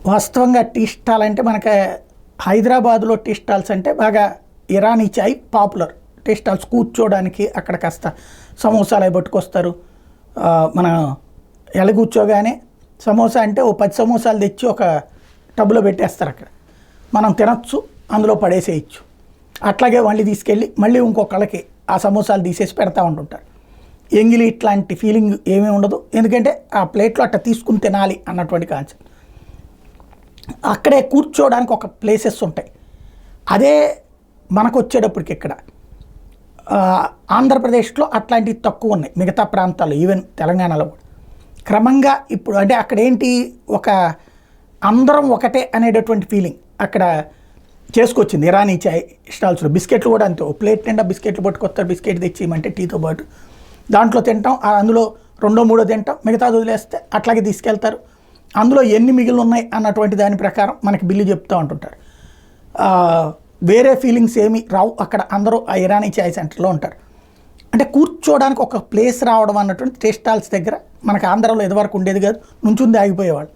వాస్తవంగా tea stall అంటే మనకి హైదరాబాద్లో టీ స్టాల్స్ అంటే బాగా ఇరానీ చాయ్ పాపులర్. టీ స్టాల్స్ కూర్చోడానికి అక్కడ కాస్త సమోసాలు అవి పట్టుకొస్తారు. మన కూర్చోగానే సమోసా అంటే ఓ 10 సమోసాలు తెచ్చి ఒక టబ్లో పెట్టేస్తారు. అక్కడ మనం తినచ్చు, అందులో పడేసేయచ్చు. అట్లాగే మళ్ళీ తీసుకెళ్ళి మళ్ళీ ఇంకొకళ్ళకి ఆ సమోసాలు తీసేసి పెడతా ఉంటుంటారు. ఎంగిలి ఇట్లాంటి ఫీలింగ్ ఏమీ ఉండదు, ఎందుకంటే ఆ ప్లేట్లో అట్లా తీసుకుని తినాలి అన్నటువంటి కాన్సెప్ట్. అక్కడే కూర్చోవడానికి ఒక ప్లేసెస్ ఉంటాయి. అదే మనకు వచ్చేటప్పటికి ఇక్కడ ఆంధ్రప్రదేశ్లో అట్లాంటివి తక్కువ ఉన్నాయి, మిగతా ప్రాంతాల్లో ఈవెన్ తెలంగాణలో కూడా. క్రమంగా ఇప్పుడు అంటే అక్కడ ఏంటి, ఒక అందరం ఒకటే అనేటటువంటి ఫీలింగ్ అక్కడ చేసుకొచ్చింది ఇరానీ చాయ్ స్టాల్స్లో. బిస్కెట్లు కూడా అంతే, ఓ ప్లేట్ నిండా బిస్కెట్లు పట్టుకొస్తారు. బిస్కెట్ తెచ్చిమంటే టీతో పాటు దాంట్లో తింటాం, అందులో 2 3 తింటాం, మిగతాది వదిలేస్తే అట్లాగే తీసుకెళ్తారు. అందులో ఎన్ని మిగిలి ఉన్నాయి అన్నటువంటి దాని ప్రకారం మనకి బిల్లు చెప్తూ ఉంటుంటారు. వేరే ఫీలింగ్స్ ఏమి రావు అక్కడ. అందరూ ఆ ఇరానీ చాయ్ సెంటర్లో ఉంటారు. అంటే కూర్చోవడానికి ఒక ప్లేస్ రావడం అన్నటువంటి టీ స్టాల్స్ దగ్గర మనకు ఆంధ్రాలో ఎదువరకు ఉండేది కాదు, నుంచుంది ఆగిపోయేవాళ్ళు.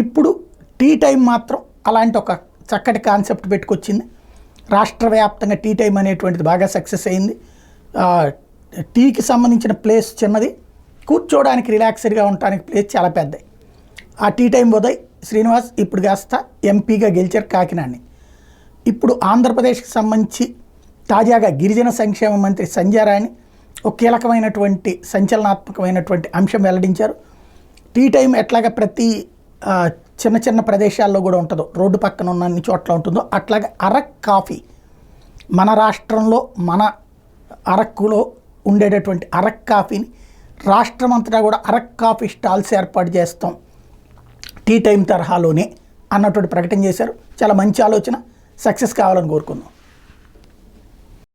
ఇప్పుడు టీ టైం మాత్రం అలాంటి ఒక చక్కటి కాన్సెప్ట్ పెట్టుకొచ్చింది. రాష్ట్ర వ్యాప్తంగా టీ టైం అనేటువంటిది బాగా సక్సెస్ అయింది. టీకి సంబంధించిన ప్లేస్ చిన్నది, కూర్చోవడానికి రిలాక్స్డ్గా ఉండడానికి ప్లేస్ చాలా పెద్దది. ఆ టీ టైం ఉదయ్ శ్రీనివాస్ ఇప్పుడు కాస్త ఎంపీగా గెలిచారు కాకినాడని. ఇప్పుడు ఆంధ్రప్రదేశ్కి సంబంధించి తాజాగా గిరిజన సంక్షేమ మంత్రి సంజయ్ రాణి ఒక కీలకమైనటువంటి సంచలనాత్మకమైనటువంటి అంశం వెల్లడించారు. టీ టైం ఎట్లాగా ప్రతి చిన్న చిన్న ప్రదేశాల్లో కూడా ఉంటుందో, రోడ్డు పక్కన ఉన్న అన్ని చోట్ల ఉంటుందో, అట్లాగే అరక్ కాఫీ మన రాష్ట్రంలో మన అరక్కులో ఉండేటటువంటి అరక్ కాఫీని రాష్ట్రం అంతటా కూడా అరక్ కాఫీ స్టాల్స్ ఏర్పాటు చేస్తాం టీ టైం తరహాలోనే అన్నటువంటి ప్రకటన చేశారు. చాలా మంచి ఆలోచన, సక్సెస్ కావాలని కోరుకుందాం.